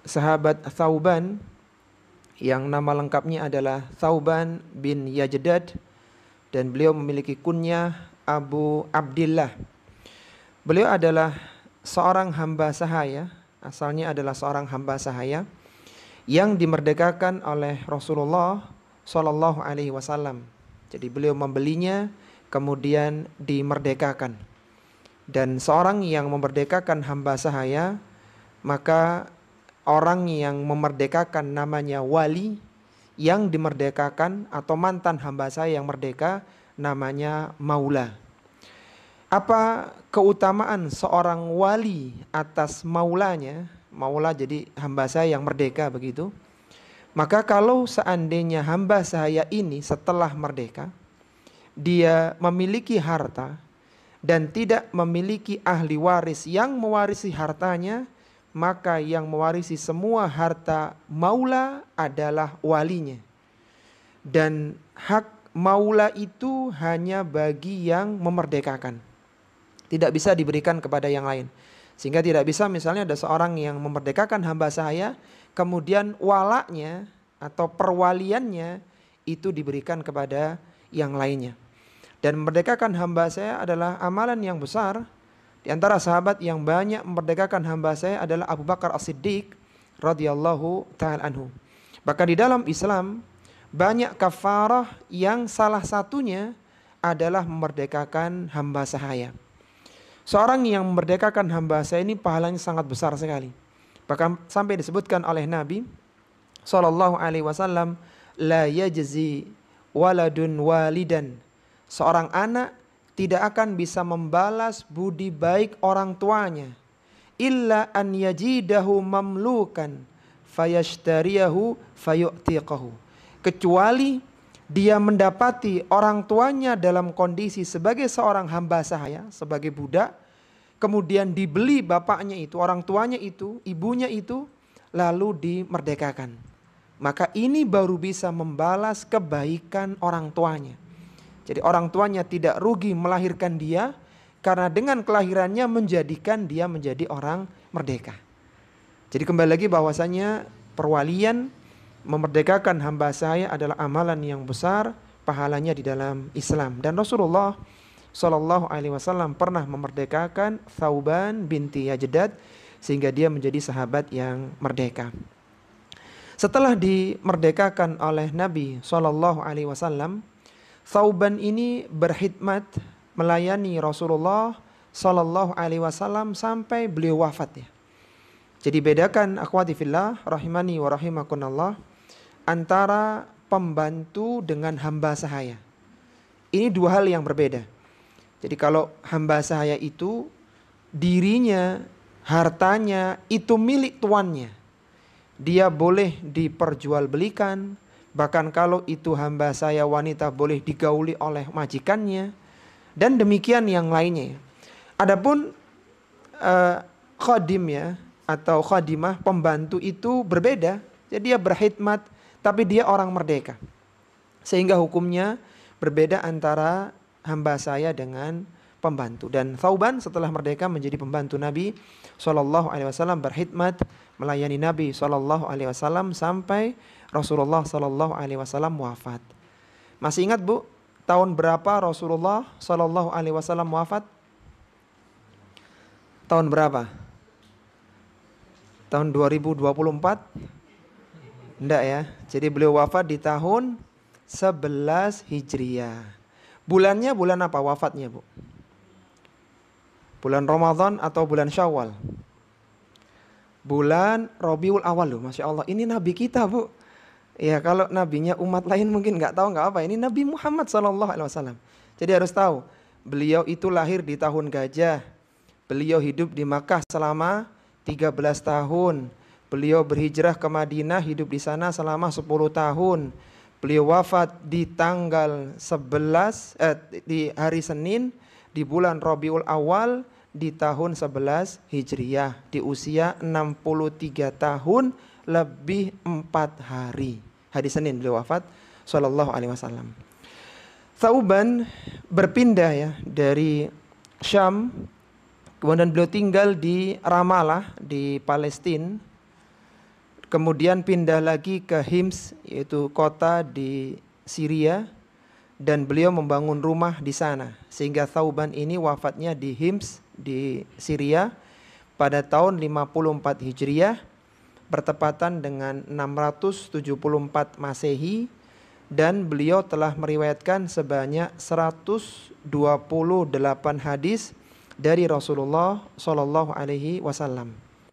sahabat Thauban yang nama lengkapnya adalah Thauban bin Yajdad, dan beliau memiliki kunyah Abu Abdillah. Beliau adalah seorang hamba sahaya, asalnya adalah seorang hamba sahaya yang dimerdekakan oleh Rasulullah Shallallahu Alaihi Wasallam. Jadi beliau membelinya kemudian dimerdekakan. Dan seorang yang memerdekakan hamba sahaya, maka orang yang memerdekakan namanya wali, yang dimerdekakan atau mantan hamba sahaya yang merdeka namanya maula. Apa keutamaan seorang wali atas maulanya? Maula jadi hamba sahaya yang merdeka begitu. Maka kalau seandainya hamba sahaya ini setelah merdeka, dia memiliki harta dan tidak memiliki ahli waris yang mewarisi hartanya, maka yang mewarisi semua harta maula adalah walinya. Dan hak maula itu hanya bagi yang memerdekakan, tidak bisa diberikan kepada yang lain. Sehingga tidak bisa misalnya ada seorang yang memerdekakan hamba sahaya, kemudian walaknya atau perwaliannya itu diberikan kepada yang lainnya. Dan memerdekakan hamba saya adalah amalan yang besar. Di antara sahabat yang banyak memerdekakan hamba saya adalah Abu Bakar As-Siddiq radhiyallahu ta'ala anhu. Bahkan di dalam Islam banyak kafarah yang salah satunya adalah memerdekakan hamba sahaya. Seorang yang memerdekakan hamba saya ini pahalanya sangat besar sekali. Bahkan sampai disebutkan oleh Nabi Sallallahu Alaihi Wasallam, la yajzi waladun walidan. Seorang anak tidak akan bisa membalas budi baik orang tuanya illa an yajidahu mamlukan fayashtariyahu fayu'tiqahu, kecuali dia mendapati orang tuanya dalam kondisi sebagai seorang hamba sahaya, sebagai budak, kemudian dibeli bapaknya itu, orang tuanya itu, ibunya itu, lalu dimerdekakan. Maka ini baru bisa membalas kebaikan orang tuanya. Jadi orang tuanya tidak rugi melahirkan dia, karena dengan kelahirannya menjadikan dia menjadi orang merdeka. Jadi kembali lagi bahwasanya perwalian, memerdekakan hamba saya adalah amalan yang besar, pahalanya di dalam Islam. Dan Rasulullah Shallallahu Alaihi Wasallam pernah memerdekakan Thauban binti Yajdad sehingga dia menjadi sahabat yang merdeka. Setelah dimerdekakan oleh Nabi Shallallahu Alaihi Wasallam, Thauban ini berkhidmat melayani Rasulullah Sallallahu Alaihi Wasallam sampai beliau wafat ya. Jadi bedakan akhwati fillah rahimani wa rahimakunallah antara pembantu dengan hamba sahaya. Ini dua hal yang berbeda. Jadi kalau hamba sahaya itu dirinya, hartanya itu milik tuannya. Dia boleh diperjualbelikan. Bahkan kalau itu hamba saya wanita boleh digauli oleh majikannya. Dan demikian yang lainnya. Adapun khadim ya, atau khadimah, pembantu itu berbeda. Jadi dia berkhidmat tapi dia orang merdeka. Sehingga hukumnya berbeda antara hamba saya dengan pembantu. Dan Thauban setelah merdeka menjadi pembantu Nabi SAW, berkhidmat melayani Nabi SAW sampai Rasulullah SAW wafat. Masih ingat Bu, tahun berapa Rasulullah SAW wafat? Tahun berapa? Tahun 2024? Enggak ya. Jadi beliau wafat di tahun 11 Hijriah. Bulannya bulan apa wafatnya Bu? Bulan Ramadan atau bulan Syawal? Bulan Rabiul Awal loh, Masya Allah. Ini Nabi kita Bu. Ya kalau nabinya umat lain mungkin nggak tahu nggak apa. Ini Nabi Muhammad SAW. Jadi harus tahu, beliau itu lahir di tahun gajah. Beliau hidup di Makkah selama 13 tahun. Beliau berhijrah ke Madinah, hidup di sana selama 10 tahun. Beliau wafat di tanggal 11 di hari Senin di bulan Rabiul Awal di tahun 11 Hijriah di usia 63 tahun lebih 4 hari. Hari Senin beliau wafat sallallahu alaihi wasallam. Thauban berpindah ya dari Syam, kemudian beliau tinggal di Ramallah di Palestina. kemudian pindah lagi ke Hims, yaitu kota di Syria, dan beliau membangun rumah di sana. Sehingga Thauban ini wafatnya di Hims di Syria pada tahun 54 Hijriah, bertepatan dengan 674 Masehi, dan beliau telah meriwayatkan sebanyak 128 hadis dari Rasulullah Shallallahu Alaihi Wasallam.